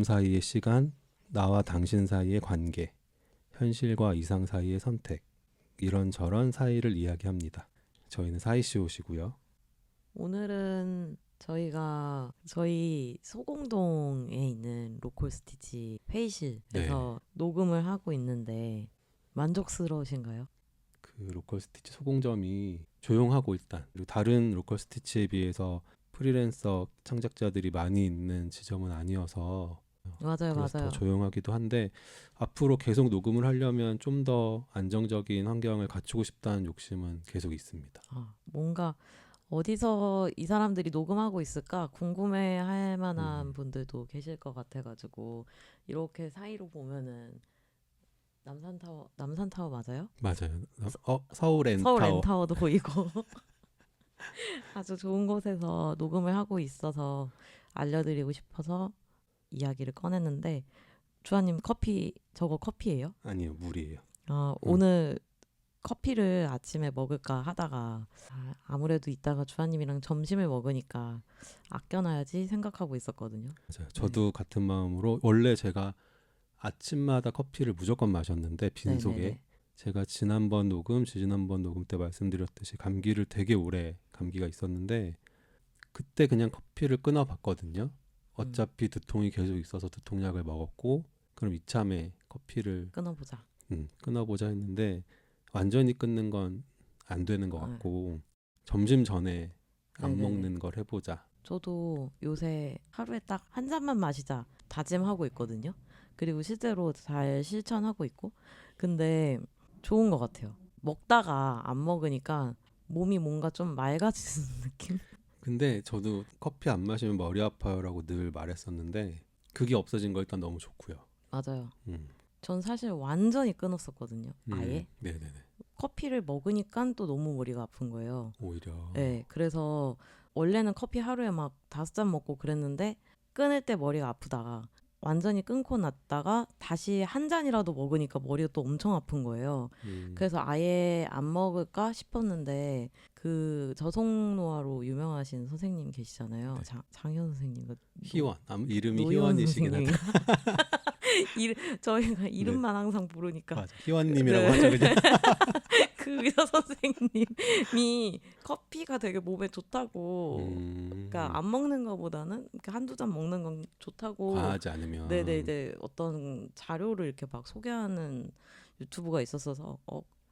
지금 사이의 시간, 나와 당신 사이의 관계, 현실과 이상 사이의 선택, 이런저런 사이를 이야기합니다. 저희는 사이시옷이고요. 오늘은 저희가 저희 소공동에 있는 로컬 스티치 회의실에서 녹음을 하고 있는데 만족스러우신가요? 그 로컬 스티치 소공점이 조용하고 일단 그리고 다른 로컬 스티치에 비해서 프리랜서 창작자들이 많이 있는 지점은 아니어서 맞아요, 그래서 더 맞아요. 조용하기도 한데 앞으로 계속 녹음을 하려면 좀 더 안정적인 환경을 갖추고 싶다는 욕심은 계속 있습니다. 뭔가 어디서 이 사람들이 녹음하고 있을까 궁금해할 만한 음, 분들도 계실 것 같아가지고 이렇게 사이로 보면은 남산타워 맞아요? 맞아요. 서울 서울 엔타워. 엔타워도 보이고 아주 좋은 곳에서 녹음을 하고 있어서 알려드리고 싶어서 이야기를 꺼냈는데 주아님 저거 커피예요? 아니요, 물이에요. 음, 오늘 커피를 아침에 먹을까 하다가 아무래도 이따가 주아님이랑 점심을 먹으니까 아껴놔야지 생각하고 있었거든요. 맞아요. 네. 저도 같은 마음으로 원래 제가 아침마다 커피를 무조건 마셨는데 빈속에 네네네. 제가 지난번 녹음 때 말씀드렸듯이 감기를 되게 오래 감기가 있었는데 그때 그냥 커피를 끊어봤거든요. 음, 어차피 두통이 계속 있어서 두통약을 먹었고 그럼 이참에 커피를 끊어보자. 끊어보자 했는데 완전히 끊는 건 안 되는 것 아, 같고 점심 전에 안 네네네. 먹는 걸 해보자. 저도 요새 하루에 딱 한 잔만 마시자 다짐하고 있거든요. 그리고 실제로 잘 실천하고 있고. 근데 좋은 것 같아요. 먹다가 안 먹으니까 몸이 뭔가 좀 맑아지는 느낌? 근데 저도 커피 안 마시면 머리 아파요라고 늘 말했었는데 그게 없어진 거 일단 너무 좋고요. 맞아요. 음, 전 사실 완전히 끊었었거든요. 아예. 네네네. 커피를 먹으니까 또 너무 머리가 아픈 거예요. 오히려 네, 그래서 원래는 커피 하루에 막 5잔 먹고 그랬는데 끊을 때 머리가 아프다가 완전히 끊고 났다가 다시 한 잔이라도 먹으니까 머리가 또 엄청 아픈 거예요. 음, 그래서 아예 안 먹을까 싶었는데 그 저속노화로 유명하신 선생님 계시잖아요. 네. 장현 선생님, 희원 이름이 노희원 희원이시긴 하다. 선생님인가? 저희가 네, 이름만 항상 부르니까 맞아. 희원님이라고 네. 하죠 그냥. 그 의사 선생님이 커피가 되게 몸에 좋다고, 그러니까 음, 안 먹는 것보다는 이렇게 한두 잔 먹는 건 좋다고, 과하지 않으면 네네네, 어떤 자료를 이렇게 막 소개하는 유튜브가 있었어서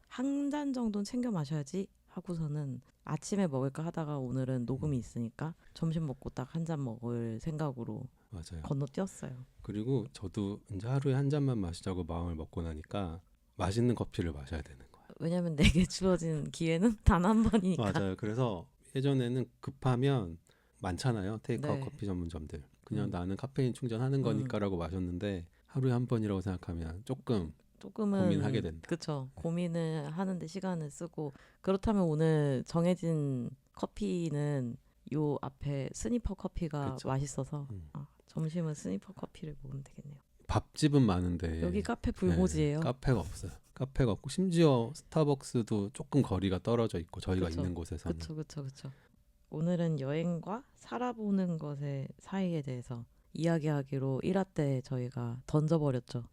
한 잔 정도는 챙겨 마셔야지 하고서는 아침에 먹을까 하다가 오늘은 음, 녹음이 있으니까 점심 먹고 딱 한 잔 먹을 생각으로 맞아요. 건너뛰었어요. 그리고 저도 이제 하루에 한 잔만 마시자고 마음을 먹고 나니까 맛있는 커피를 마셔야 되는 거예요. 왜냐면 내게 주어진 기회는 단 한 번이니까. 맞아요. 그래서 예전에는 급하면 많잖아요. 테이크아웃 네. 커피 전문점들. 그냥 음, 나는 카페인 충전하는 음. 거니까라고 마셨는데 하루에 한 번이라고 생각하면 조금 고민하게 조금은 된다. 그쵸. 고민을 하는데 시간을 쓰고 그렇다면 오늘 정해진 커피는 요 앞에 스니퍼 커피가 그렇죠. 맛있어서 점심은 스니퍼 커피를 먹으면 되겠네요. 밥집은 여기 많은데 카페 예, 불모지예요. 카페가 없어요. 카페가 없고 심지어 스타벅스도 조금 거리가 떨어져 있고 저희가 그쵸. 있는 곳에서는 그쵸. 오늘은 여행과 살아보는 것의 사이에 대해서 이야기하기로 1화 때 저희가 던져버렸죠.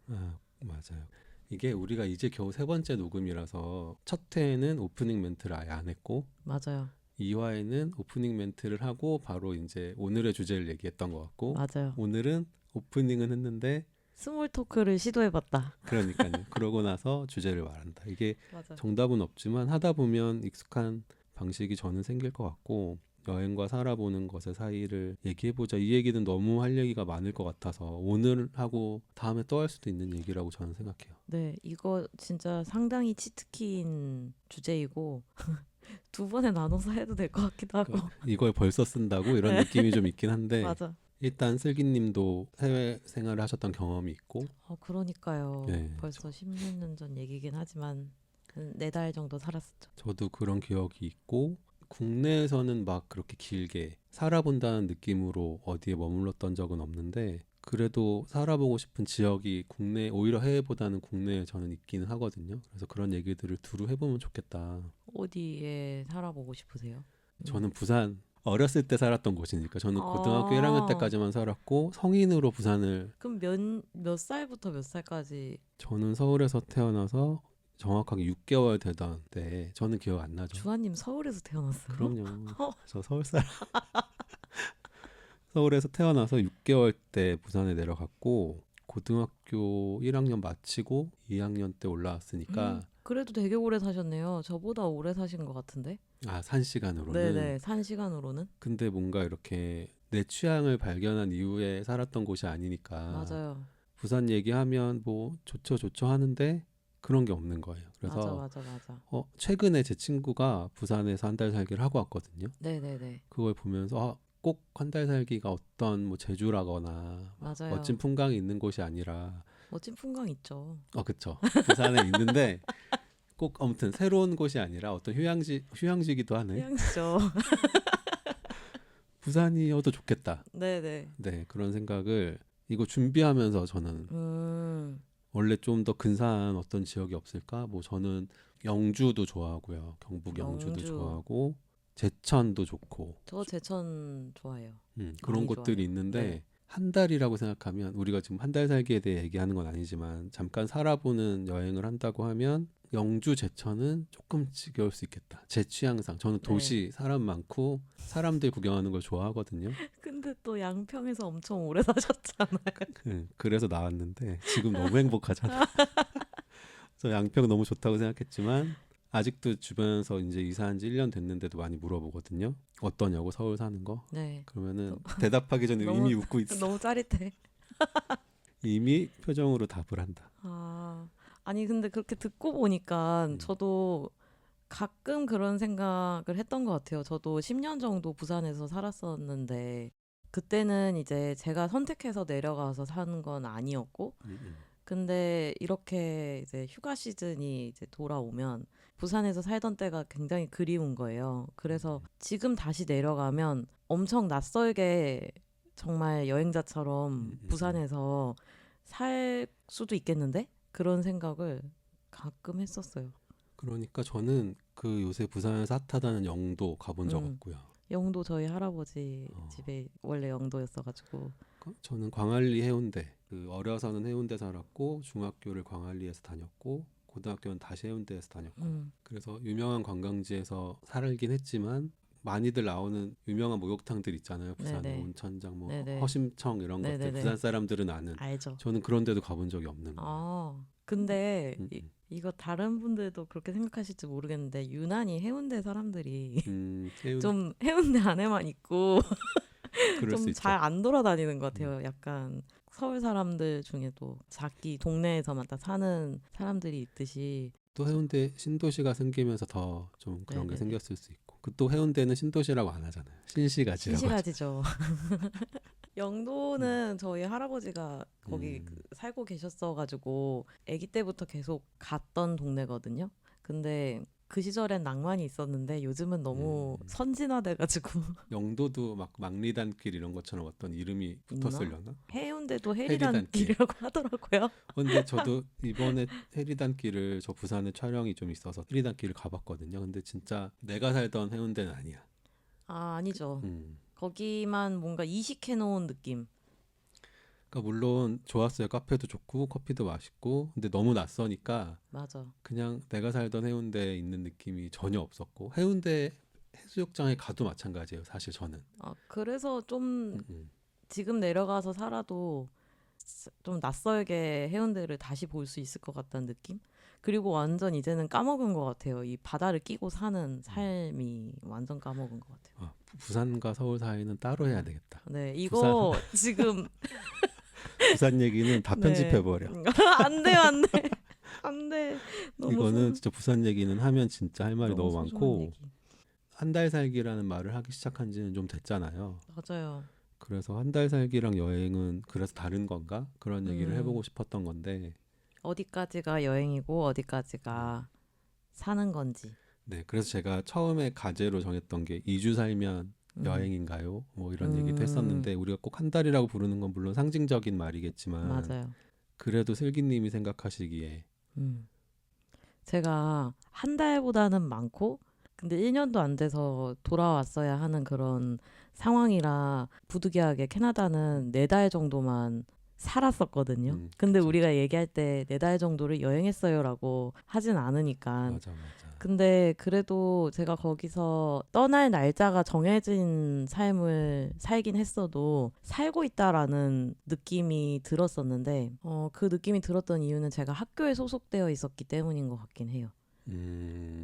맞아요. 이게 우리가 이제 겨우 세 번째 녹음이라서 첫 회에는 오프닝 멘트를 아예 안 했고 맞아요. 2화에는 오프닝 멘트를 하고 바로 이제 오늘의 주제를 얘기했던 것 같고 맞아요. 오늘은 오프닝은 했는데 스몰 토크를 시도해봤다. 그러니까요. 그러고 나서 주제를 말한다. 이게 맞아. 정답은 없지만 하다 보면 익숙한 방식이 저는 생길 것 같고 여행과 살아보는 것의 사이를 얘기해보자. 이 얘기는 너무 할 얘기가 많을 것 같아서 오늘 하고 다음에 또 할 수도 있는 얘기라고 저는 생각해요. 네, 이거 진짜 상당히 치트키인 주제이고 두 번에 나눠서 해도 될 것 같기도 하고. 그러니까 이걸 벌써 쓴다고 이런 네, 느낌이 좀 있긴 한데 맞아. 일단 슬기님도 해외 생활을 하셨던 경험이 있고 그러니까요. 네, 벌써 16년 전 얘기긴 하지만 한 4달 정도 살았었죠. 저도 그런 기억이 있고 국내에서는 막 그렇게 길게 살아본다는 느낌으로 어디에 머물렀던 적은 없는데 그래도 살아보고 싶은 지역이 국내 오히려 해외보다는 국내에 저는 있기는 하거든요. 그래서 그런 얘기들을 두루 해보면 좋겠다. 어디에 살아보고 싶으세요? 음, 저는 부산 어렸을 때 살았던 곳이니까 저는 고등학교 1학년 아, 때까지만 살았고 성인으로 부산을 그럼 몇 살부터 몇 살까지 저는 서울에서 태어나서 정확하게 6개월 되던 때 저는 기억 안 나죠. 주한님 서울에서 태어났어요? 그럼요. 저 서울 사람. 서울에서 태어나서 6개월 때 부산에 내려갔고 고등학교 1학년 마치고 2학년 때 올라왔으니까 그래도 되게 오래 사셨네요. 저보다 오래 사신 것 같은데. 산 시간으로는 네네, 산 시간으로는. 근데 뭔가 이렇게 내 취향을 발견한 이후에 살았던 곳이 아니니까 맞아요. 부산 얘기하면 뭐 좋죠 좋죠 하는데 그런 게 없는 거예요. 맞아, 그래서 맞아, 맞아. 최근에 제 친구가 부산에서 한 달 살기를 하고 왔거든요. 네네네. 그걸 보면서 꼭 한 달 살기가 어떤 뭐 제주라거나 멋진 맞아요. 풍광이 있는 곳이 아니라 멋진 풍광 있죠. 그쵸. 부산에 있는데 꼭 아무튼 새로운 곳이 아니라 어떤 휴양지기도 하네. 휴양지죠. 부산이어도 좋겠다. 네네. 네, 그런 생각을 이거 준비하면서 저는 원래 좀 더 근사한 어떤 지역이 없을까? 뭐 저는 영주도 좋아하고요. 경북 영주도 영주. 좋아하고 제천도 좋고 저 제천 좋아해요. 그런 많이 곳들이 좋아해요. 네. 있는데 한 달이라고 생각하면 우리가 지금 한 달 살기에 대해 얘기하는 건 아니지만 잠깐 살아보는 여행을 한다고 하면 영주 제천은 조금 지겨울 수 있겠다. 제 취향상 저는 네. 도시 사람 많고 사람들 구경하는 걸 좋아하거든요. 근데 또 양평에서 엄청 오래 사셨잖아요. 그래서 나왔는데 지금 너무 행복하잖아. 그래서 양평 너무 좋다고 생각했지만 아직도 주변에서 이제 이사한 지 1년 됐는데도 많이 물어보거든요. 어떠냐고 서울 사는 거. 네. 그러면은 대답하기 전에 너무 이미 웃고 있어. 너무 짜릿해. 이미 표정으로 답을 한다. 아니 근데 그렇게 듣고 보니까 음, 저도 가끔 그런 생각을 했던 것 같아요. 저도 10년 정도 부산에서 살았었는데 그때는 이제 제가 선택해서 내려가서 사는 건 아니었고 음. 근데 이렇게 이제 휴가 시즌이 이제 돌아오면 부산에서 살던 때가 굉장히 그리운 거예요. 그래서 지금 다시 내려가면 엄청 낯설게 정말 여행자처럼 음. 부산에서 살 수도 있겠는데? 그런 생각을 가끔 했었어요. 그러니까 저는 그 요새 부산에서 핫하다는 영도 가본 적 음. 없고요. 영도 저희 할아버지 어, 집에 원래 영도였어가지고. 저는 광안리 해운대. 그 어려서는 해운대 살았고 중학교를 광안리에서 다녔고 고등학교는 다시 해운대에서 다녔고 음. 그래서 유명한 관광지에서 살긴 했지만 많이들 나오는 유명한 목욕탕들 있잖아요. 부산에 네네. 온천장 뭐 네네. 허심청 이런 것들 부산 네네네. 사람들은 아는 알죠. 저는 그런 데도 가본 적이 없는 거예요. 근데 음, 음. 이거 다른 분들도 그렇게 생각하실지 모르겠는데 유난히 해운대 사람들이 해운 좀 해운대 안에만 있고 그럴 수 좀 잘 있죠. 안 돌아다니는 것 음. 같아요. 약간 서울 사람들 중에도 자기 동네에서만 다 사는 사람들이 있듯이. 또 해운대 신도시가 생기면서 더 좀 그런 게 네네네. 생겼을 수 있고 그 또 해운대는 신도시라고 안 하잖아요. 신시가지라고 하죠. 신시가지죠. 음, 영도는 저희 할아버지가 거기 음, 살고 계셨어가지고 아기 때부터 계속 갔던 동네거든요. 근데 그 시절엔 낭만이 있었는데 요즘은 너무 음. 선진화돼가지고 영도도 막 막리단길 이런 것처럼 어떤 이름이 있나? 붙었으려나? 해운대도 해리단 해리단길. 길이라고 하더라고요. 근데 저도 이번에 해리단길을 저 부산에 촬영이 좀 있어서 해리단길을 가봤거든요. 근데 진짜 내가 살던 해운대는 아니야. 아니죠. 음. 거기만 뭔가 이식해놓은 느낌. 그러니까 물론 좋았어요. 카페도 좋고 커피도 맛있고 근데 너무 낯서니까 맞아. 그냥 내가 살던 해운대에 있는 느낌이 전혀 없었고 해운대 해수욕장에 가도 마찬가지예요. 사실 저는. 그래서 좀 음, 음. 지금 내려가서 살아도 좀 낯설게 해운대를 다시 볼 수 있을 것 같다는 느낌? 그리고 완전 이제는 까먹은 것 같아요. 이 바다를 끼고 사는 삶이 완전 까먹은 것 같아요. 부산과 서울 사이는 따로 해야 되겠다. 네, 부산 이거 지금 부산 얘기는 다 편집해 네. 버려. 안 돼요, 안 돼. 안 돼. 너무 이거는 진짜 부산 얘기는 하면 진짜 할 말이 너무 너무 소중한 많고 얘기. 한 달 살기라는 말을 하기 시작한 지는 좀 됐잖아요. 맞아요. 그래서 한 달 살기랑 여행은 그래서 다른 건가? 그런 얘기를 음, 해보고 싶었던 건데 어디까지가 여행이고 음, 어디까지가 사는 건지. 네, 그래서 제가 처음에 과제로 정했던 게 2주 살면 음, 여행인가요? 뭐 이런 얘기도 음, 했었는데 우리가 꼭 한 달이라고 부르는 건 물론 상징적인 말이겠지만 맞아요. 그래도 슬기님이 생각하시기에 음. 제가 한 달보다는 많고 근데 1년도 안 돼서 돌아왔어야 하는 그런 상황이라 부득이하게 캐나다는 4달 정도만 살았었거든요. 근데 그쵸. 우리가 얘기할 때 4달 정도를 여행했어요라고 하진 않으니까. 맞아, 맞아. 근데 그래도 제가 거기서 떠날 날짜가 정해진 삶을 살긴 했어도 살고 있다라는 느낌이 들었었는데 그 느낌이 들었던 이유는 제가 학교에 소속되어 있었기 때문인 것 같긴 해요.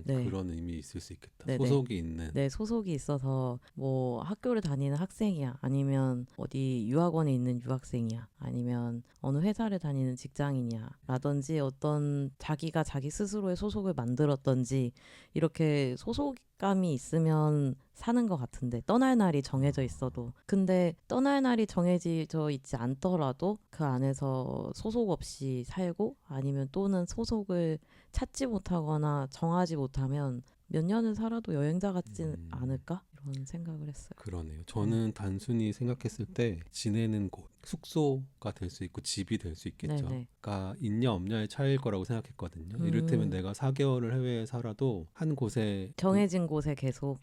네. 그런 의미 있을 수 있겠다. 네네. 소속이 있는. 네, 소속이 있어서 뭐 학교를 다니는 학생이야. 아니면 어디 유학원에 있는 유학생이야. 아니면 어느 회사를 다니는 직장인이야. 라든지 어떤 자기가 자기 스스로의 소속을 만들었던지 이렇게 소속감이 있으면 사는 것 같은데 떠날 날이 정해져 있어도 근데 떠날 날이 정해져 있지 않더라도 그 안에서 소속 없이 살고 아니면 또는 소속을 찾지 못하거나 정하지 못하면 몇 년을 살아도 여행자 같진 음, 않을까? 이런 생각을 했어요. 그러네요. 네. 저는 단순히 생각했을 때 지내는 곳, 숙소가 될 수 있고 집이 될 수 있겠죠. 네네. 그러니까 있냐 없냐의 차이일 거라고 생각했거든요. 이를테면 음, 내가 4개월을 해외에 살아도 한 곳에 정해진 곳에 계속,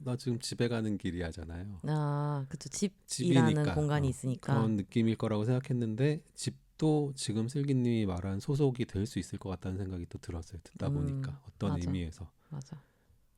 나 지금 집에 가는 길이야잖아요. 그쵸. 집이라는 집이니까 공간이 있으니까. 그런 느낌일 거라고 생각했는데 집도 지금 슬기님이 말한 소속이 될 수 있을 것 같다는 생각이 또 들었어요. 듣다 보니까 어떤 맞아. 의미에서 맞아.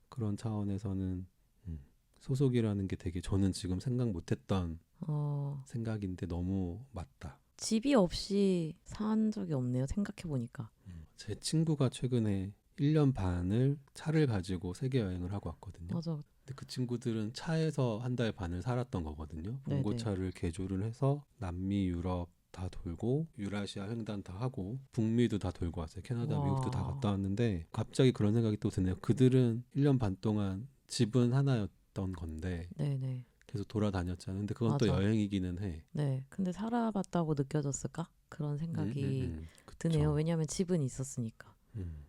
그런 차원에서는 음, 소속이라는 게 되게 저는 지금 생각 못했던 어, 생각인데 너무 맞다. 집이 없이 산 적이 없네요. 생각해보니까. 제 친구가 최근에 1년 반을 차를 가지고 세계 여행을 하고 왔거든요. 맞아. 근데 그 친구들은 차에서 한 달 반을 살았던 거거든요. 네네. 봉고차를 개조를 해서 남미, 유럽 다 돌고 유라시아 횡단 다 하고 북미도 다 돌고 왔어요. 캐나다, 미국도 다 와. 갔다 왔는데 갑자기 그런 생각이 또 드네요. 그들은 1년 반 동안 집은 하나였던 건데 네네. 계속 돌아다녔잖아요. 근데 그건 또 맞아. 여행이기는 해. 네. 근데 살아봤다고 느껴졌을까? 그런 생각이 드네요. 그쵸. 왜냐하면 집은 있었으니까. 음.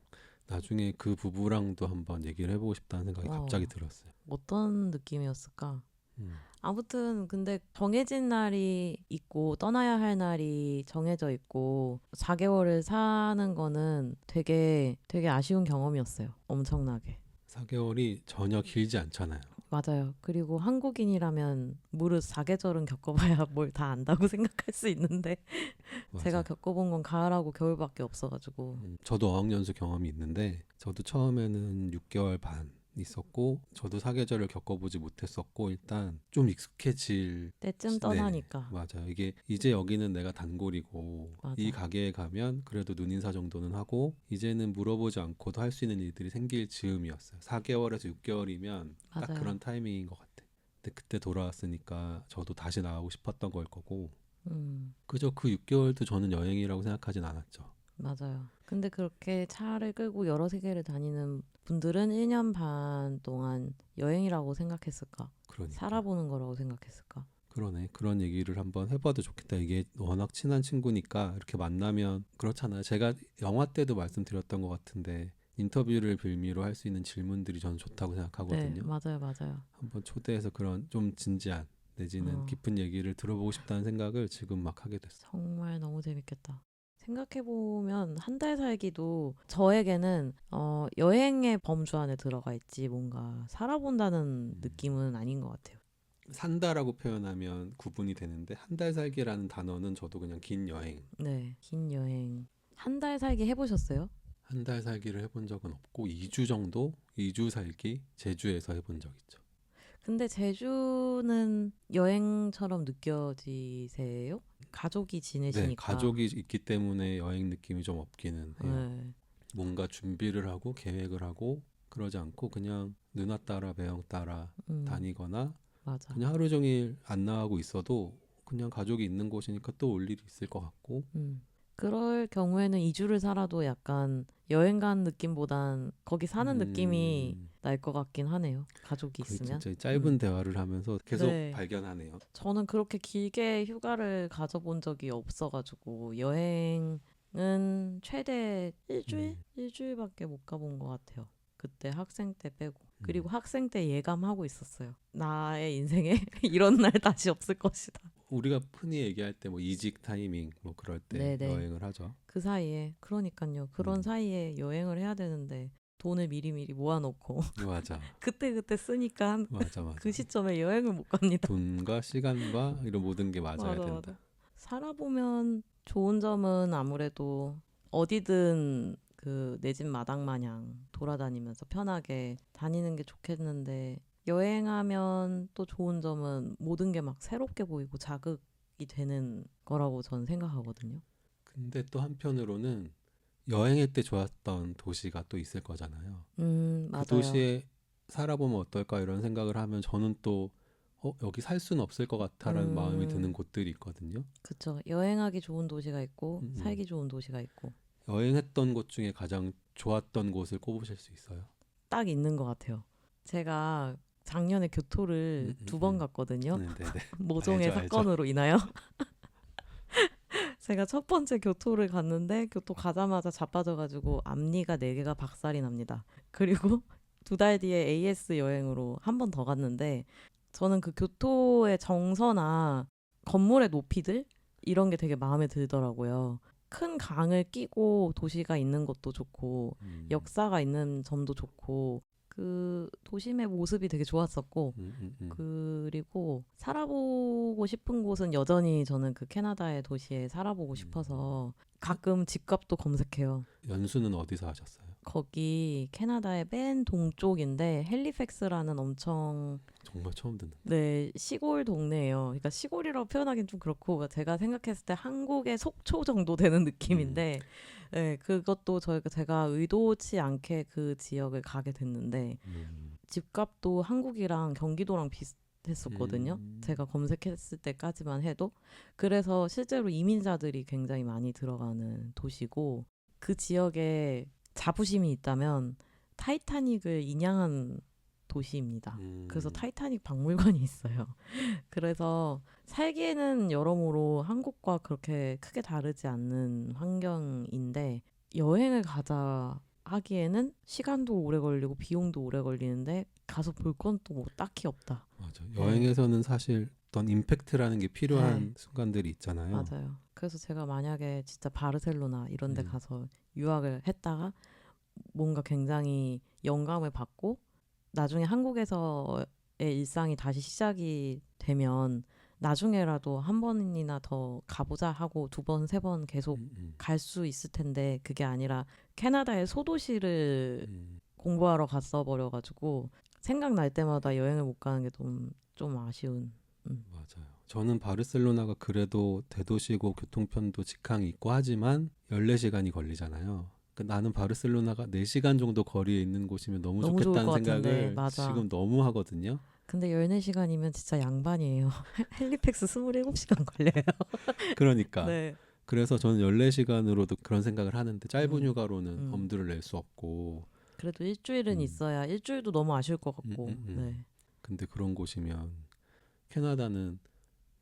나중에 그 부부랑도 한번 얘기를 해보고 싶다는 생각이 갑자기 어, 들었어요. 어떤 느낌이었을까? 음. 아무튼 근데 정해진 날이 있고 떠나야 할 날이 정해져 있고 4개월을 사는 거는 되게 아쉬운 경험이었어요. 엄청나게. 4개월이 전혀 길지 않잖아요. 맞아요. 그리고 한국인이라면 무릇 4계절은 겪어봐야 뭘 다 안다고 생각할 수 있는데 제가 맞아. 겪어본 건 가을하고 겨울밖에 없어가지고 저도 어학연수 경험이 있는데 저도 처음에는 6개월 반 있었고 저도 사계절을 겪어보지 못했었고 일단 좀 익숙해질 때쯤 네, 떠나니까 맞아요. 이게 이제 여기는 내가 단골이고 이 맞아. 가게에 가면 그래도 눈인사 정도는 하고 이제는 물어보지 않고도 할 수 있는 일들이 생길 즈음이었어요. 4개월에서 6개월이면 딱 맞아요. 그런 타이밍인 것 같아. 근데 그때 돌아왔으니까 저도 다시 나가고 싶었던 걸 거고 그저 그 6개월도 저는 여행이라고 생각하진 않았죠. 맞아요. 근데 그렇게 차를 끌고 여러 세계를 다니는 분들은 1년 반 동안 여행이라고 생각했을까? 그러니까. 살아보는 거라고 생각했을까? 그러네. 그런 얘기를 한번 해봐도 좋겠다. 이게 워낙 친한 친구니까 이렇게 만나면 그렇잖아요. 제가 영화 때도 말씀드렸던 것 같은데 인터뷰를 빌미로 할 수 있는 질문들이 저는 좋다고 네, 생각하거든요. 맞아요, 맞아요. 한번 초대해서 그런 좀 진지한 내지는 어, 깊은 얘기를 들어보고 싶다는 생각을 지금 막 하게 됐어. 정말 너무 재밌겠다. 생각해보면 한 달 살기도 저에게는 여행의 범주 안에 들어가 있지 뭔가 살아본다는 음, 느낌은 아닌 것 같아요. 산다라고 표현하면 구분이 되는데 한 달 살기라는 단어는 저도 그냥 긴 여행, 네, 긴 여행. 한 달 살기 해보셨어요? 한 달 살기를 해본 적은 없고 2주 정도, 2주 살기 제주에서 해본 적 있죠. 근데 제주는 여행처럼 느껴지세요? 가족이 네, 지내시니까. 가족이 있기 때문에 여행 느낌이 좀 없기는 해요. 네, 뭔가 준비를 하고 계획을 하고 그러지 않고 그냥 누나 따라 매형 따라 음, 다니거나 맞아. 그냥 하루 종일 안 나가고 있어도 그냥 가족이 있는 곳이니까 또 올 일이 있을 것 같고 그럴 경우에는 2주를 살아도 약간 여행 간 느낌보단 거기 사는 느낌이 음, 날 것 같긴 하네요. 가족이 거의 있으면. 진짜 음, 짧은 대화를 하면서 계속 네. 발견하네요. 저는 그렇게 길게 휴가를 가져본 적이 없어가지고 여행은 최대 일주일? 음, 일주일밖에 못 가본 것 같아요. 그때 학생 때 빼고. 음. 그리고 학생 때 예감하고 있었어요. 나의 인생에 이런 날 다시 없을 것이다. 우리가 흔히 얘기할 때 뭐 이직 타이밍 뭐 그럴 때 네네. 여행을 하죠. 그 사이에 그러니까요. 그런 음, 사이에 여행을 해야 되는데 돈을 미리미리 모아놓고 맞아. 그때그때 쓰니까 맞아, 맞아. 그 시점에 여행을 못 갑니다. 돈과 시간과 이런 모든 게 맞아야 맞아, 된다. 맞아. 살아보면 좋은 점은 아무래도 어디든 그 내 집 마당 마냥 돌아다니면서 편하게 다니는 게 좋겠는데 여행하면 또 좋은 점은 모든 게 막 새롭게 보이고 자극이 되는 거라고 저는 생각하거든요. 근데 또 한편으로는 여행할 때 좋았던 도시가 또 있을 거잖아요. 그 맞아요. 도시에 살아보면 어떨까 이런 생각을 하면 저는 또 여기 살 수는 없을 것 같아라는 마음이 드는 음, 곳들이 있거든요. 그쵸. 여행하기 좋은 도시가 있고 음, 음. 살기 좋은 도시가 있고 여행했던 곳 중에 가장 좋았던 곳을 꼽으실 수 있어요? 딱 있는 것 같아요. 제가 작년에 교토를 2번 갔거든요. 네네네. 모종의 알죠, 알죠. 사건으로 인하여. 제가 첫 번째 교토를 갔는데 교토 가자마자 자빠져가지고 앞니가 4개가 박살이 납니다. 그리고 2달 뒤에 AS 여행으로 한 번 더 갔는데 저는 그 교토의 정서나 건물의 높이들 이런 게 되게 마음에 들더라고요. 큰 강을 끼고 도시가 있는 것도 좋고 역사가 있는 점도 좋고 그 도심의 모습이 되게 좋았었고 그리고 살아보고 싶은 곳은 여전히 저는 그 캐나다의 도시에 살아보고 싶어서 가끔 집값도 검색해요. 연수는 어디서 하셨어요? 거기 캐나다의 맨 동쪽인데 헬리팩스라는 엄청 정말 처음 듣는. 네 시골 동네예요. 그러니까 시골이라고 표현하기는 좀 그렇고 제가 생각했을 때 한국의 속초 정도 되는 느낌인데 네, 그것도 제가 의도치 않게 그 지역을 가게 됐는데 집값도 한국이랑 경기도랑 비슷했었거든요. 제가 검색했을 때까지만 해도. 그래서 실제로 이민자들이 굉장히 많이 들어가는 도시고 그 지역에 자부심이 있다면 타이타닉을 인양한 도시입니다. 그래서 타이타닉 박물관이 있어요. 그래서 살기에는 여러모로 한국과 그렇게 크게 다르지 않는 환경인데 여행을 가자 하기에는 시간도 오래 걸리고 비용도 오래 걸리는데 가서 볼 건 또 뭐 딱히 없다. 맞아. 네. 여행에서는 사실 어떤 임팩트라는 게 필요한 네, 순간들이 있잖아요. 맞아요. 그래서 제가 만약에 진짜 바르셀로나 이런 데 음, 가서 유학을 했다가 뭔가 굉장히 영감을 받고 나중에 한국에서의 일상이 다시 시작이 되면 나중에라도 한 번이나 더 가보자 하고 2번, 3번 계속 음, 갈 수 있을 텐데 그게 아니라 캐나다의 소도시를 음. 공부하러 갔어 버려가지고 생각날 때마다 여행을 못 가는 게 좀 아쉬운. 맞아요. 저는 바르셀로나가 그래도 대도시고 교통편도 직항이 있고 하지만 14시간이 걸리잖아요. 나는 바르셀로나가 4시간 정도 거리에 있는 곳이면 너무 너무 좋을 좋겠다는 것 같은데 생각을 맞아. 지금 너무 하거든요. 근데 14시간이면 진짜 양반이에요. 헬리팩스 27시간 걸려요. 그러니까. 네. 그래서 저는 14시간으로도 그런 생각을 하는데 짧은 음, 휴가로는 음. 엄두를 낼 수 없고. 그래도 일주일은 음, 있어야 일주일도 너무 아쉬울 것 같고. 네. 근데 그런 곳이면 캐나다는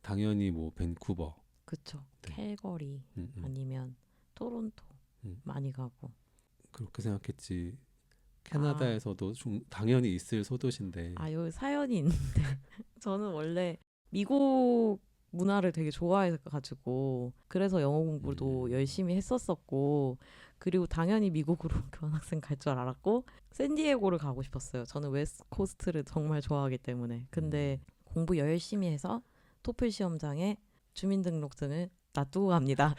당연히 뭐 밴쿠버, 그쵸. 네. 캘거리 음. 아니면 토론토 음. 많이 가고. 그렇게 생각했지. 아, 캐나다에서도 당연히 있을 소도시인데. 여기 사연이 있는데 저는 원래 미국 문화를 되게 좋아해가지고 그래서 영어 공부도 열심히 했었었고 그리고 당연히 미국으로 교환학생 갈 줄 알았고 샌디에고를 가고 싶었어요. 저는 웨스트 코스트를 정말 좋아하기 때문에. 근데 공부 열심히 해서 토플 시험장에 주민등록증을 놔두고 갑니다.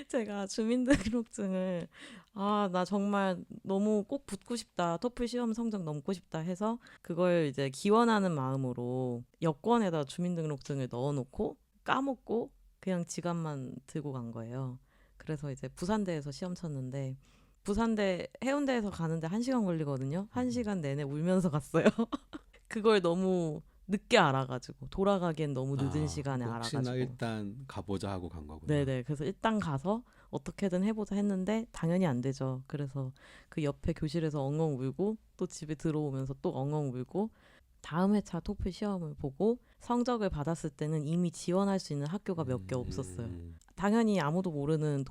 제가 주민등록증을 나 정말 너무 꼭 붙고 싶다. 토플 시험 성적 넘고 싶다 해서 그걸 이제 기원하는 마음으로 여권에다 주민등록증을 넣어놓고 까먹고 그냥 지갑만 들고 간 거예요. 그래서 이제 부산대에서 시험 쳤는데 부산대 해운대에서 가는데 1시간 걸리거든요. 1시간 내내 울면서 갔어요. 그걸 너무 늦게 알아가지고 돌아가기엔 너무 늦은 시간에 그러니까 혹시나 알아가지고 일단 가보자 하고 간 거구나. 네네. 그래서 일단 가서 어떻게든 해보자 했는데 당연히 안 되죠. 그래서 그 옆에 교실에서 엉엉 울고 또 집에 들어오면서 또 엉엉 울고 다음 회차 토플 시험을 보고 성적을 받았을 때는 이미 지원할 수 있는 학교가 몇 개 없었어요. 당연히 아무도 모르는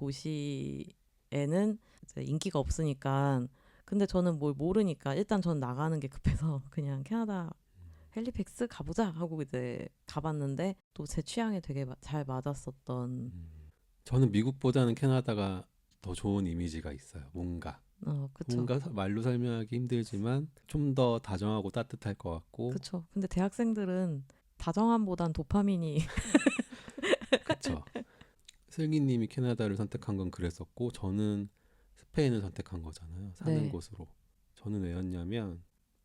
도시에는 이제 인기가 없으니까 근데 저는 뭘 모르니까 일단 전 나가는 게 급해서 그냥 캐나다 헬리팩스 가보자 하고 이제 가봤는데 또 제 취향에 되게 잘 맞았었던. 저는 미국보다는 캐나다가 더 좋은 이미지가 있어요. 뭔가. 그쵸. 뭔가 말로 설명하기 힘들지만 좀 더 다정하고 따뜻할 것 같고. 그쵸. 근데 대학생들은 다정함보단 도파민이 그쵸. 슬기님이 캐나다를 선택한 건 그랬었고 저는 스페인을 선택한 거잖아요. 사는 네. 곳으로. 저는 왜였냐면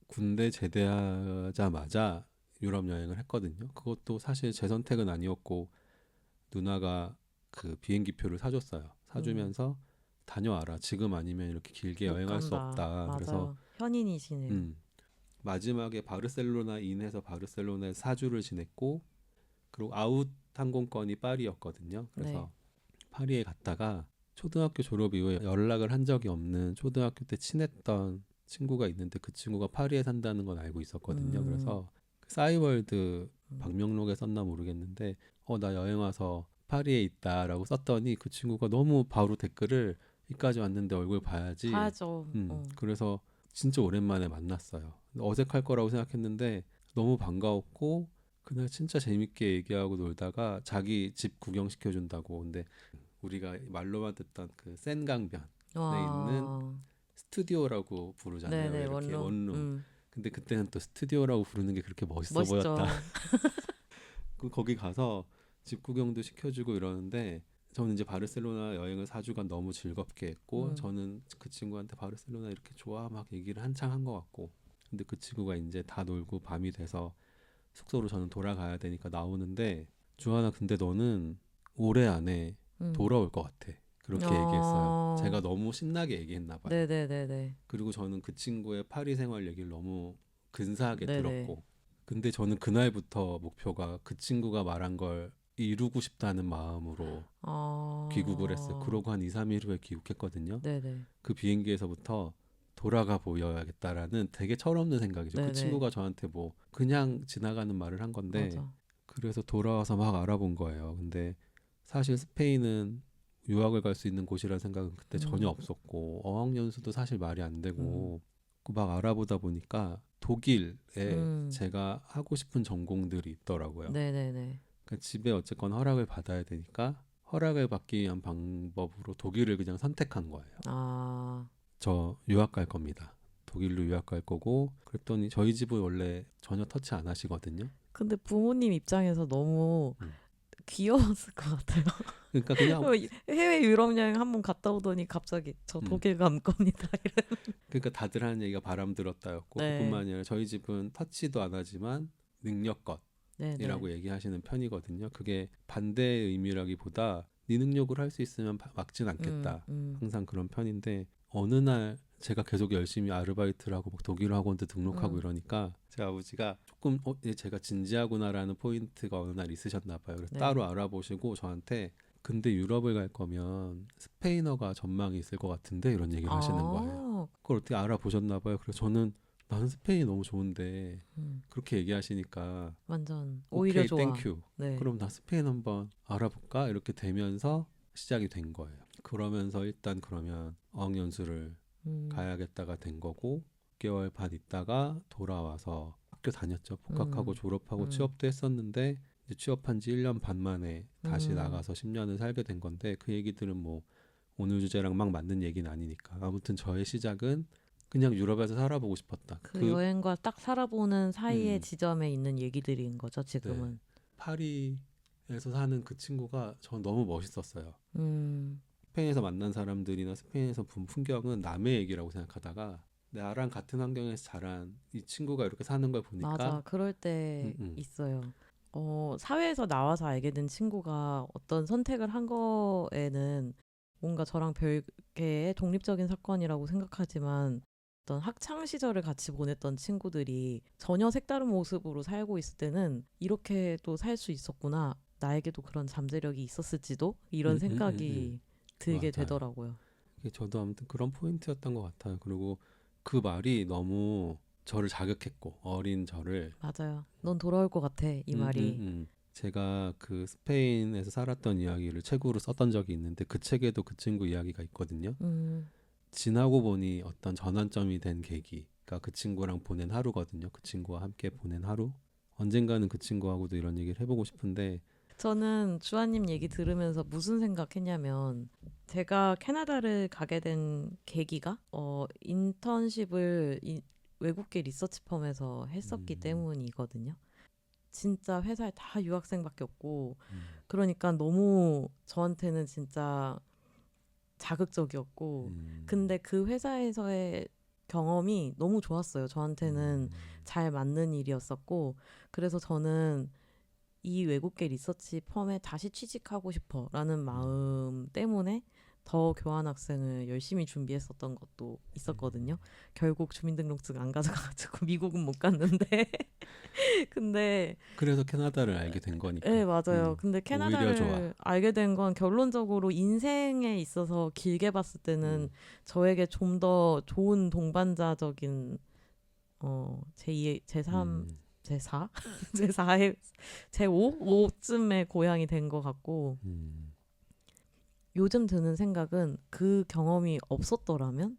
군대 제대하자마자 유럽 여행을 했거든요. 그것도 사실 제 선택은 아니었고 누나가 그 비행기표를 사줬어요. 음, 사주면서 다녀와라. 지금 아니면 이렇게 길게 못 여행할 수 간다. 없다. 그래서 맞아요. 현인이시네요. 음, 마지막에 바르셀로나 인해서 바르셀로나에 4주를 지냈고 그리고 아웃 항공권이 파리였거든요. 네. 그래서 파리에 갔다가 초등학교 졸업 이후에 연락을 한 적이 없는 초등학교 때 친했던 친구가 있는데 그 친구가 파리에 산다는 건 알고 있었거든요. 음, 그래서 그 싸이월드 음. 방명록에 썼나 모르겠는데 나 여행 와서 파리에 있다라고 썼더니 그 친구가 너무 바로 댓글을 여기까지 왔는데 얼굴 봐야지. 봐야죠. 그래서 진짜 오랜만에 만났어요. 어색할 거라고 생각했는데 너무 반가웠고 그날 진짜 재밌게 얘기하고 놀다가 자기 집 구경시켜준다고. 근데 우리가 말로만 듣던 그 센강변에 있는 와, 스튜디오라고 부르잖아요. 왜 네네, 이렇게 원룸. 원룸. 근데 그때는 또 스튜디오라고 부르는 게 그렇게 멋있어 보였다. 멋있죠. 거기 가서 집 구경도 시켜주고 이러는데 저는 이제 바르셀로나 여행을 4주간 너무 즐겁게 했고 음, 저는 그 친구한테 바르셀로나 이렇게 좋아 막 얘기를 한창 한 것 같고 근데 그 친구가 이제 다 놀고 밤이 돼서 숙소로 저는 돌아가야 되니까 나오는데 주하나 근데 너는 올해 안에 음. 돌아올 것 같아. 그렇게 얘기했어요. 어, 제가 너무 신나게 얘기했나 봐요. 네네네네. 그리고 저는 그 친구의 파리 생활 얘기를 너무 근사하게 네네. 들었고 근데 저는 그날부터 목표가 그 친구가 말한 걸 이루고 싶다는 마음으로 귀국을 했어요. 어, 그러고 한 2, 3일 후에 귀국했거든요. 네네. 그 비행기에서부터 돌아가 보여야겠다라는 되게 철없는 생각이죠. 그 네네. 친구가 저한테 뭐 그냥 지나가는 말을 한 건데 맞아. 그래서 돌아와서 막 알아본 거예요. 근데 사실 스페인은 유학을 갈 수 있는 곳이라는 생각은 그때 전혀 음, 없었고 어학연수도 사실 말이 안 음, 되고 막 알아보다 보니까 독일에 음. 제가 하고 싶은 전공들이 있더라고요. 네네네. 그러니까 집에 어쨌건 허락을 받아야 되니까 허락을 받기 위한 방법으로 독일을 그냥 선택한 거예요. 아, 저 유학 갈 겁니다. 독일로 유학 갈 거고 그랬더니 저희 집은 원래 전혀 터치 안 하시거든요. 근데 부모님 입장에서 너무 음. 귀여웠을 것 같아요. 그러니까 그냥 해외 유럽 여행 한 번 갔다 오더니 갑자기 저 음, 독일 갈 겁니다. 그러니까 다들 하는 얘기가 바람 들었다였고 그뿐만 네, 아니라 저희 집은 터치도 안 하지만 네네. 능력것이라고 얘기하시는 편이거든요. 그게 반대의 의미라기보다 네 능력으로 할 수 있으면 막진 음, 않겠다. 음, 항상 그런 편인데 어느 날 제가 계속 열심히 아르바이트를 하고 막 독일 학원도 등록하고 음, 이러니까 제 아버지가 조금 얘 제가 진지하구나라는 포인트가 어느 날 있으셨나 봐요. 그래서 따로 네. 알아보시고 저한테 근데 유럽을 갈 거면 스페인어가 전망이 있을 것 같은데 이런 얘기를 하시는 거예요. 아, 그걸 어떻게 알아보셨나 봐요. 그래서 저는 나는 스페인이 너무 좋은데 음, 그렇게 얘기하시니까 완전 오히려 오케이 좋아. 땡큐. 네. 그럼 나 스페인 한번 알아볼까? 이렇게 되면서 시작이 된 거예요. 그러면서 일단 그러면 어학연수를 음, 가야겠다가 된 거고 6개월 반 있다가 돌아와서 학교 다녔죠. 복학하고 음, 졸업하고 음, 취업도 했었는데 이제 취업한 지 1년 반 만에 다시 음. 나가서 10년을 살게 된 건데 그 얘기들은 뭐 오늘 주제랑 막 맞는 얘기는 아니니까 아무튼 저의 시작은 그냥 유럽에서 살아보고 싶었다. 그 여행과 딱 살아보는 사이의 음, 지점에 있는 얘기들인 거죠, 네. 지금은. 파리에서 사는 그 친구가 전 너무 멋있었어요. 음, 스페인에서 만난 사람들이나 스페인에서 본 풍경은 남의 얘기라고 생각하다가 나랑 같은 환경에서 자란 이 친구가 이렇게 사는 걸 보니까 맞아. 그럴 때 음, 음, 있어요. 사회에서 나와서 알게 된 친구가 어떤 선택을 한 거에는 뭔가 저랑 별개의 독립적인 사건이라고 생각하지만 어떤 학창 시절을 같이 보냈던 친구들이 전혀 색다른 모습으로 살고 있을 때는 이렇게 또 살 수 있었구나. 나에게도 그런 잠재력이 있었을지도 이런 음, 음, 음, 음. 생각이 들게 맞아요. 되더라고요. 이게 저도 아무튼 그런 포인트였던 것 같아요. 그리고 그 말이 너무 저를 자극했고 어린 저를 맞아요. 넌 돌아올 것 같아. 이 말이. 제가 그 스페인에서 살았던 이야기를 책으로 썼던 적이 있는데 그 책에도 그 친구 이야기가 있거든요. 음, 지나고 보니 어떤 전환점이 된 계기가 그 친구랑 보낸 하루거든요. 그 친구와 함께 보낸 하루. 언젠가는 그 친구하고도 이런 얘기를 해보고 싶은데 저는 주아님 얘기 들으면서 무슨 생각했냐면 제가 캐나다를 가게 된 계기가 인턴십을 외국계 리서치 펌에서 했었기 때문이거든요. 진짜 회사에 다 유학생밖에 없고 그러니까 너무 저한테는 진짜 자극적이었고 근데 그 회사에서의 경험이 너무 좋았어요. 저한테는 잘 맞는 일이었었고 그래서 저는 이 외국계 리서치 펌에 다시 취직하고 싶어라는 마음 때문에 더 교환학생을 열심히 준비했었던 것도 있었거든요. 결국 주민등록증 안 가져가지고 미국은 못 갔는데 근데 그래서 캐나다를 알게 된 거니까. 네, 맞아요. 근데 오히려 좋아. 캐나다를 알게 된 건 결론적으로 인생에 있어서 길게 봤을 때는 저에게 좀 더 좋은 동반자적인 제2, 제3, 제4? 제4의 제5? 5쯤의 고향이 된 것 같고 요즘 드는 생각은 그 경험이 없었더라면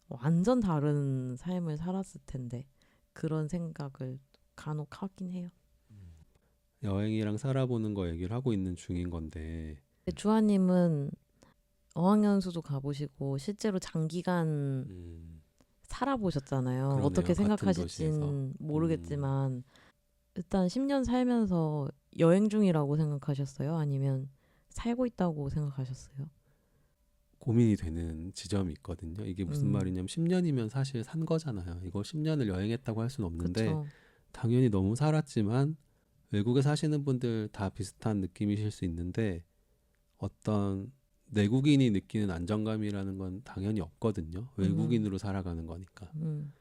완전 다른 삶을 살았을 텐데 그런 생각을 간혹 하긴 해요. 여행이랑 살아보는 거 얘기를 하고 있는 중인 건데 주하님은 어학연수도 가보시고 실제로 장기간 살아보셨잖아요. 그러네요. 어떻게 같은 생각하실진 도시에서. 모르겠지만 일단 10년 살면서 여행 중이라고 생각하셨어요? 아니면 살고 있다고 생각하셨어요? 고민이 되는 지점이 있거든요. 이게 무슨 음, 말이냐면 10년이면 사실 산 거잖아요. 이거 10년을 여행했다고 할 수는 없는데 그쵸. 당연히 너무 살았지만 외국에 사시는 분들 다 비슷한 느낌이실 수 있는데 어떤 내국인이 느끼는 안정감이라는 건 당연히 없거든요. 음, 외국인으로 살아가는 거니까. 음,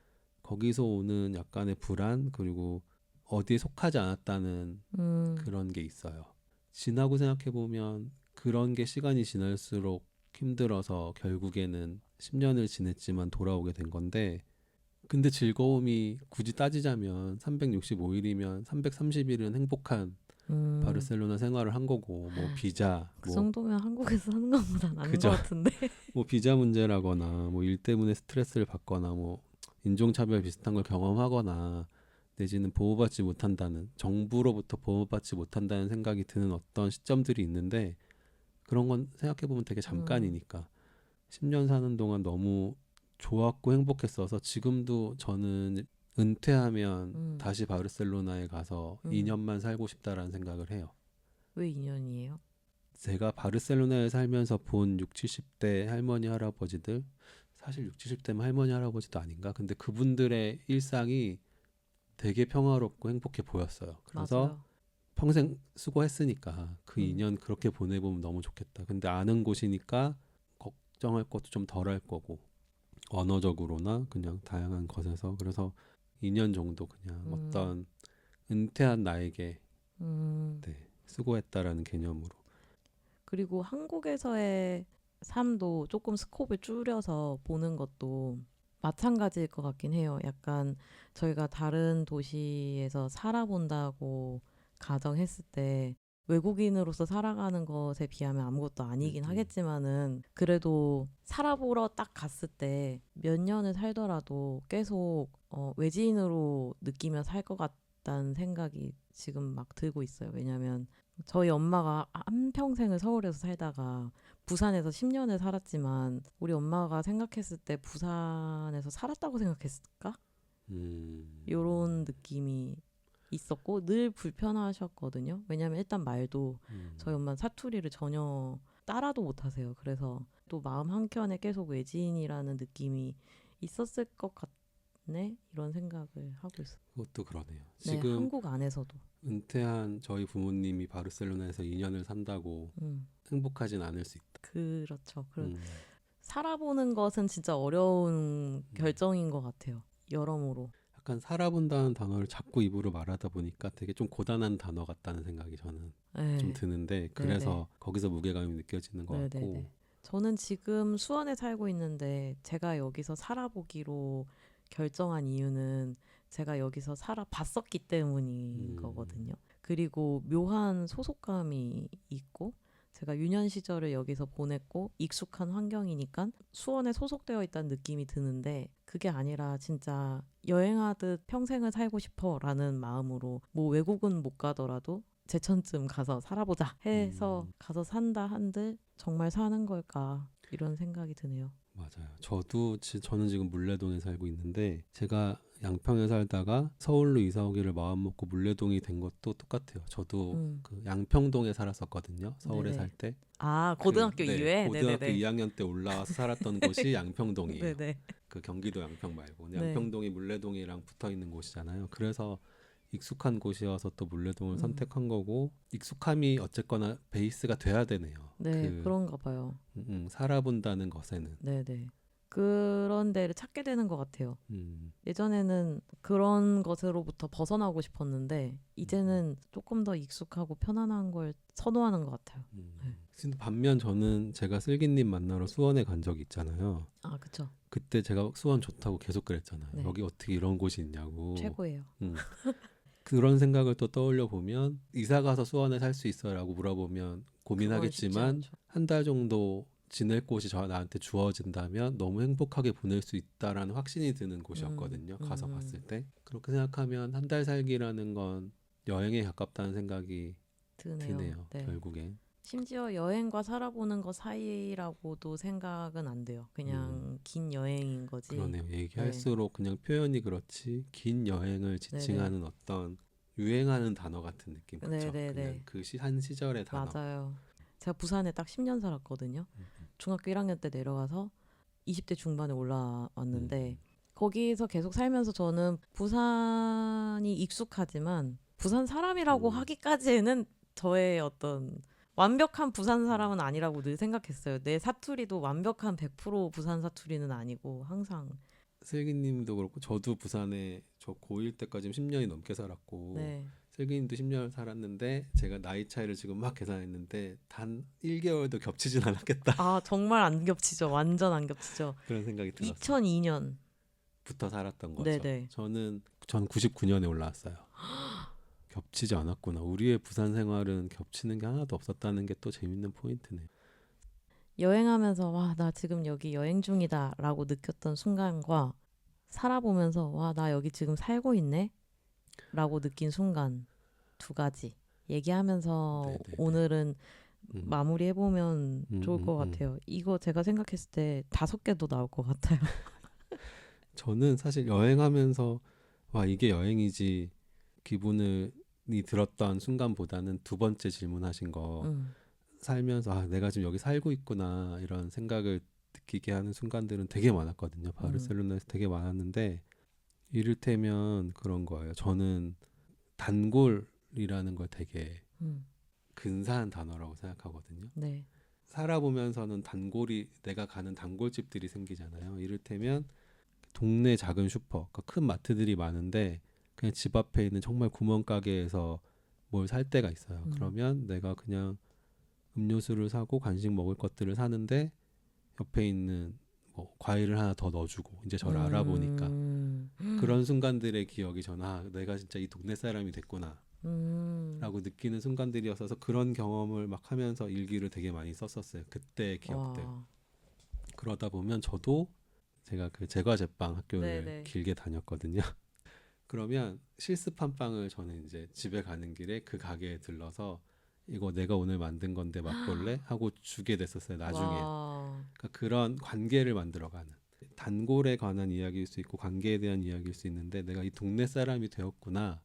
거기서 오는 약간의 불안 그리고 어디에 속하지 않았다는 음, 그런 게 있어요. 지나고 생각해 보면 그런 게 시간이 지날수록 힘들어서 결국에는 10년을 지냈지만 돌아오게 된 건데 근데 즐거움이 굳이 따지자면 365일이면 330일은 행복한 음. 바르셀로나 생활을 한 거고 뭐 비자 그 정도면 한국에서 사는 것보다 나은 그저 것 같은데. 뭐 비자 문제라거나 뭐 일 때문에 스트레스를 받거나 뭐 인종차별 비슷한 걸 경험하거나 내지는 보호받지 못한다는 정부로부터 보호받지 못한다는 생각이 드는 어떤 시점들이 있는데 그런 건 생각해 보면 되게 음, 잠깐이니까 10년 사는 동안 너무 좋았고 행복했어서 지금도 저는 은퇴하면 음, 다시 바르셀로나에 가서 음. 2년만 살고 싶다라는 생각을 해요. 왜 2년이에요? 제가 바르셀로나에 살면서 본 6, 70대 할머니 할아버지들 사실 6, 70대면 할머니 할아버지도 아닌가? 근데 그분들의 일상이 되게 평화롭고 행복해 보였어요. 그래서 맞아요. 평생 수고했으니까 그 음, 2년 그렇게 보내보면 너무 좋겠다. 근데 아는 곳이니까 걱정할 것도 좀 덜 할 거고 언어적으로나 그냥 다양한 것에서 그래서 2년 정도 그냥 음, 어떤 은퇴한 나에게 음. 네, 수고했다라는 개념으로 그리고 한국에서의 삶도 조금 스코프를 줄여서 보는 것도 마찬가지일 것 같긴 해요. 약간 저희가 다른 도시에서 살아본다고 가정했을 때 외국인으로서 살아가는 것에 비하면 아무것도 아니긴 하겠지만은 그래도 살아보러 딱 갔을 때 몇 년을 살더라도 계속 외지인으로 느끼며 살 것 같다는 생각이 지금 막 들고 있어요. 왜냐면 저희 엄마가 한평생을 서울에서 살다가 부산에서 10년을 살았지만 우리 엄마가 생각했을 때 부산에서 살았다고 생각했을까? 요런 느낌이 있었고 늘 불편하셨거든요. 왜냐면 일단 말도 저희 엄마는 사투리를 전혀 따라도 못하세요. 그래서 또 마음 한켠에 계속 외지인이라는 느낌이 있었을 것 같네 이런 생각을 하고 있어요. 그것도 그러네요. 네, 지금 한국 안에서도. 은퇴한 저희 부모님이 바르셀로나에서 2년을 산다고 음, 행복하진 않을 수 있다. 그렇죠. 음, 살아보는 것은 진짜 어려운 결정인 것 같아요. 여러모로. 약간 살아본다는 단어를 자꾸 입으로 말하다 보니까 되게 좀 고단한 단어 같다는 생각이 저는 좀 네, 드는데 네네, 그래서 거기서 무게감이 느껴지는 것 같고 네네네. 저는 지금 수원에 살고 있는데 제가 여기서 살아보기로 결정한 이유는 제가 여기서 살아봤었기 때문인 음, 거거든요. 그리고 묘한 소속감이 있고 제가 유년 시절을 여기서 보냈고 익숙한 환경이니까 수원에 소속되어 있다는 느낌이 드는데 그게 아니라 진짜 여행하듯 평생을 살고 싶어라는 마음으로 뭐 외국은 못 가더라도 제천쯤 가서 살아보자 해서 가서 산다 한들 정말 사는 걸까 이런 생각이 드네요. 맞아요. 저는 지금 물레동에 살고 있는데 제가 양평에 살다가 서울로 이사 오기를 마음 먹고 물레동이 된 것도 똑같아요. 저도 그 양평동에 살았었거든요. 서울에 네네. 살 때. 아, 고등학교 네, 이후에? 고등학교 네네네. 2학년 때 올라와서 살았던 곳이 양평동이에요. 네네. 그 경기도 양평 말고. 근데 네. 양평동이 물레동이랑 붙어 있는 곳이잖아요. 그래서 익숙한 곳이어서 또 물레동을 선택한 거고 익숙함이 어쨌거나 베이스가 돼야 되네요. 네, 그런가 봐요. 살아본다는 것에는. 네네. 그런 데를 찾게 되는 것 같아요. 음, 예전에는 그런 것으로부터 벗어나고 싶었는데 이제는 조금 더 익숙하고 편안한 걸 선호하는 것 같아요. 네. 근데 반면 저는 제가 슬기님 만나러 수원에 간 적이 있잖아요. 아, 그쵸. 그때 제가 수원 좋다고 계속 그랬잖아요. 네. 여기 어떻게 이런 곳이 있냐고. 최고예요. 그런 생각을 또 떠올려 보면 이사 가서 수원에 살 수 있어라고 물어보면 그건 쉽지 고민하겠지만 않죠. 한 달 정도 지낼 곳이 나한테 주어진다면 너무 행복하게 보낼 수 있다라는 확신이 드는 곳이었거든요. 가서 봤을 때. 그렇게 생각하면 한 달 살기라는 건 여행에 가깝다는 생각이 드네요. 네. 결국엔. 심지어 여행과 살아보는 것 사이라고도 생각은 안 돼요. 그냥 긴 여행인 거지. 그러네요. 얘기할수록 그냥 표현이 그렇지 긴 여행을 지칭하는 어떤 유행하는 단어 같은 느낌. 그렇죠? 네네네. 그냥 그 한 시절의 단어. 맞아요. 제가 부산에 딱 10년 살았거든요. 중학교 1학년 때 내려가서 20대 중반에 올라왔는데 거기서 계속 살면서 저는 부산이 익숙하지만 부산 사람이라고 하기까지는 저의 어떤 완벽한 부산 사람은 아니라고 늘 생각했어요. 내 사투리도 완벽한 100% 부산 사투리는 아니고 항상. 슬기님도 그렇고 저도 부산에 저 고1 때까지 10년이 넘게 살았고 네. 슬기님도 10년 살았는데 제가 나이 차이를 지금 막 계산했는데 단 1개월도 겹치진 않았겠다. 아, 정말 안 겹치죠. 완전 안 겹치죠. 그런 생각이 들었어요. 2002년. 부터 살았던 거죠. 네네. 전 99년에 올라왔어요. 겹치지 않았구나. 우리의 부산 생활은 겹치는 게 하나도 없었다는 게 또 재밌는 포인트네요. 여행하면서 와, 나 지금 여기 여행 중이다라고 느꼈던 순간과 살아보면서 와, 나 여기 지금 살고 있네? 라고 느낀 순간 두 가지 얘기하면서 네네네. 오늘은 음. 마무리해보면 좋을 것 같아요. 이거 제가 생각했을 때 5개도 나올 것 같아요. 저는 사실 여행하면서 와 이게 여행이지 기분이 들었던 순간보다는 두 번째 질문하신 거 살면서 아 내가 지금 여기 살고 있구나 이런 생각을 느끼게 하는 순간들은 되게 많았거든요. 바르셀로나에서 되게 많았는데 이를테면 그런 거예요. 저는 단골이라는 걸 되게 근사한 단어라고 생각하거든요. 네. 살아보면서는 내가 가는 단골집들이 생기잖아요. 이를테면 동네 작은 슈퍼, 그러니까 큰 마트들이 많은데 그냥 집 앞에 있는 정말 구멍가게에서 뭘 살 때가 있어요. 그러면 내가 그냥 음료수를 사고 간식 먹을 것들을 사는데 옆에 있는 뭐 과일을 하나 더 넣어주고 이제 저를 알아보니까 그런 순간들의 기억이 저는 내가 진짜 이 동네 사람이 됐구나 라고 느끼는 순간들이었어서 그런 경험을 막 하면서 일기를 되게 많이 썼었어요. 그때의 기억들. 와. 그러다 보면 저도 제가 그 제과 제빵 학교를 네네. 길게 다녔거든요. 그러면 실습한 빵을 저는 이제 집에 가는 길에 그 가게에 들러서 이거 내가 오늘 만든 건데 맛볼래? 하고 주게 됐었어요. 나중에. 그러니까 그런 관계를 만들어가는 단골에 관한 이야기일 수 있고 관계에 대한 이야기일 수 있는데 내가 이 동네 사람이 되었구나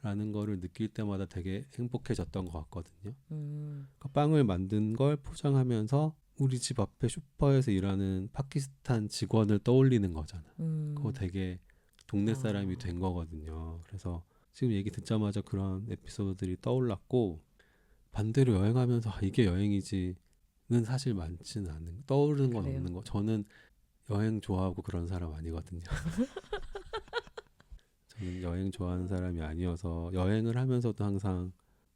라는 거를 느낄 때마다 되게 행복해졌던 것 같거든요. 그러니까 빵을 만든 걸 포장하면서 우리 집 앞에 슈퍼에서 일하는 파키스탄 직원을 떠올리는 거잖아. 그거 되게 동네 사람이 된 거거든요. 그래서 지금 얘기 듣자마자 그런 에피소드들이 떠올랐고 반대로 여행하면서 이게 여행이지는 사실 많지는 않은 떠오르는 건 그래요? 없는 거. 저는 여행 좋아하고 그런 사람 아니거든요. 저는 여행 좋아하는 사람이 아니어서 여행을 하면서도 항상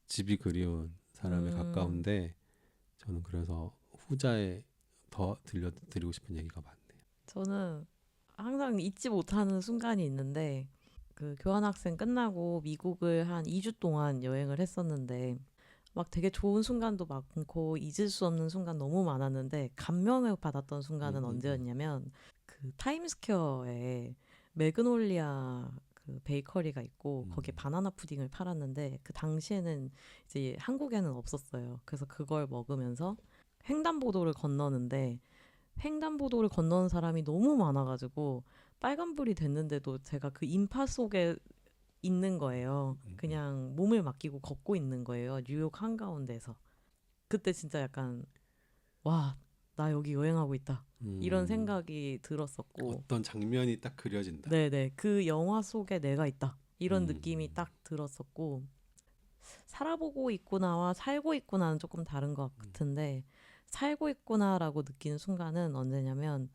집이 그리운 사람에 가까운데 저는 그래서 후자에 더 들려드리고 싶은 얘기가 많네요. 저는 항상 잊지 못하는 순간이 있는데 그 교환학생 끝나고 미국을 한 2주 동안 여행을 했었는데 막 되게 좋은 순간도 많고 잊을 수 없는 순간 너무 많았는데 감명을 받았던 순간은 언제였냐면 그 타임스퀘어에 매그놀리아 그 그 베이커리가 있고 거기에 바나나 푸딩을 팔았는데 그 당시에는 이제 한국에는 없었어요. 그래서 그걸 먹으면서 횡단보도를 건너는데 횡단보도를 건너는 사람이 너무 많아가지고 빨간불이 됐는데도 제가 그 인파 속에 있는 거예요. 그냥 몸을 맡기고 걷고 있는 거예요. 뉴욕 한가운데서. 그때 진짜 약간 와, 나 여기 여행하고 있다. 이런 생각이 들었었고 어떤 장면이 딱 그려진다. 네네. 그 영화 속에 내가 있다. 이런 음. 느낌이 딱 들었었고 살아보고 있구나와 살고 있구나는 조금 다른 것 같은데 살고 있구나라고 느끼는 순간은 언제냐면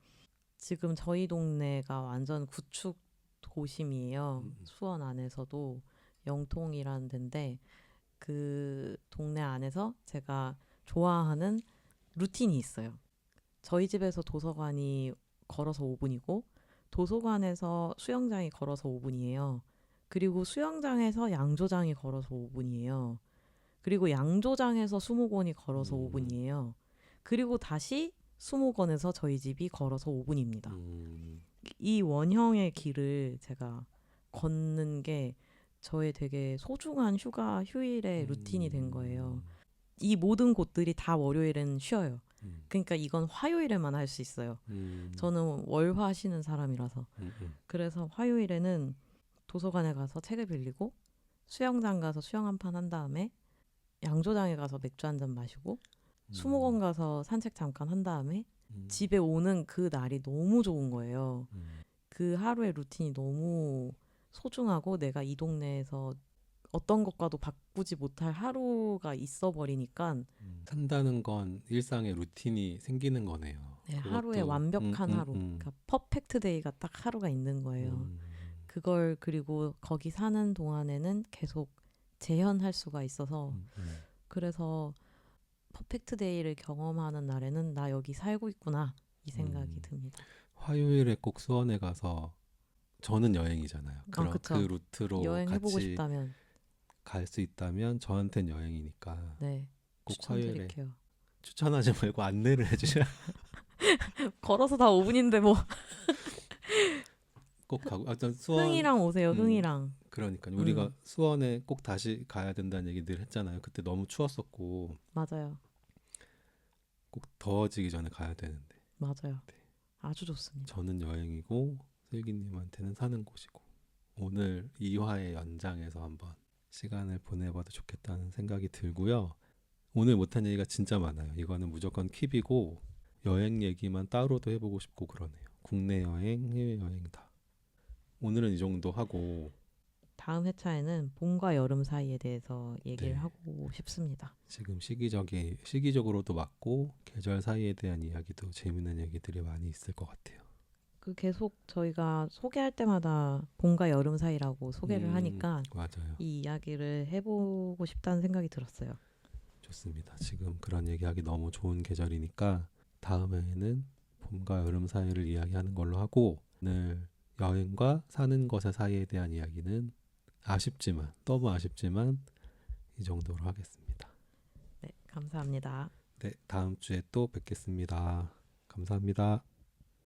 지금 저희 동네가 완전 구축 도심이에요. 수원 안에서도 영통이라는 데인데 그 동네 안에서 제가 좋아하는 루틴이 있어요. 저희 집에서 도서관이 걸어서 5분이고 도서관에서 수영장이 걸어서 5분이에요. 그리고 수영장에서 양조장이 걸어서 5분이에요. 그리고 양조장에서 수목원이 걸어서 5분이에요. 그리고 다시 수목원에서 저희 집이 걸어서 5분입니다. 이 원형의 길을 제가 걷는 게 저의 되게 소중한 휴일의 루틴이 된 거예요. 이 모든 곳들이 다 월요일엔 쉬어요. 그러니까 이건 화요일에만 할 수 있어요. 저는 월화 쉬는 사람이라서. 그래서 화요일에는 도서관에 가서 책을 빌리고 수영장 가서 수영 한 판 한 다음에 양조장에 가서 맥주 한 잔 마시고 수목원 가서 산책 잠깐 한 다음에 집에 오는 그 날이 너무 좋은 거예요. 그 하루의 루틴이 너무 소중하고 내가 이 동네에서 어떤 것과도 바꾸지 못할 하루가 있어 버리니까 산다는 건 일상의 루틴이 생기는 거네요. 네, 그것도- 하루의 완벽한 하루, 그러니까 퍼펙트 데이가 딱 하루가 있는 거예요. 그걸 그리고 거기 사는 동안에는 계속 재현할 수가 있어서 그래서 퍼펙트 데이를 경험하는 날에는 나 여기 살고 있구나 이 생각이 듭니다. 화요일에 꼭 수원에 가서 저는 여행이잖아요. 그럼 그 그쵸. 루트로 여행해보고 같이 싶다면 갈 수 있다면 저한텐 여행이니까 네 꼭 화요일에 추천드릴게요. 추천하지 말고 안내를 해주셔야 걸어서 다 5분인데 뭐 꼭 가고 어떤 수원 흥이랑 오세요. 흥이랑. 그러니까 우리가 수원에 꼭 다시 가야 된다는 얘기 늘 했잖아요. 그때 너무 추웠었고 맞아요. 꼭 더워지기 전에 가야 되는데 맞아요. 네. 아주 좋습니다. 저는 여행이고 슬기님한테는 사는 곳이고 오늘 2화의 연장에서 한번 시간을 보내봐도 좋겠다는 생각이 들고요. 오늘 못한 얘기가 진짜 많아요. 이거는 무조건 킵이고 여행 얘기만 따로도 해보고 싶고 그러네요. 국내 여행, 해외 여행 다. 오늘은 이 정도 하고 다음 회차에는 봄과 여름 사이에 대해서 얘기를 네. 하고 싶습니다. 지금 시기적으로도 맞고 계절 사이에 대한 이야기도 재밌는 얘기들이 많이 있을 것 같아요. 그 계속 저희가 소개할 때마다 봄과 여름 사이라고 소개를 하니까 맞아요. 이 이야기를 해보고 싶다는 생각이 들었어요. 좋습니다. 지금 그런 얘기하기 너무 좋은 계절이니까 다음에는 봄과 여름 사이를 이야기하는 걸로 하고 오늘 여행과 사는 것의 사이에 대한 이야기는 너무 아쉽지만 이 정도로 하겠습니다. 네, 감사합니다. 네, 다음 주에 또 뵙겠습니다. 감사합니다.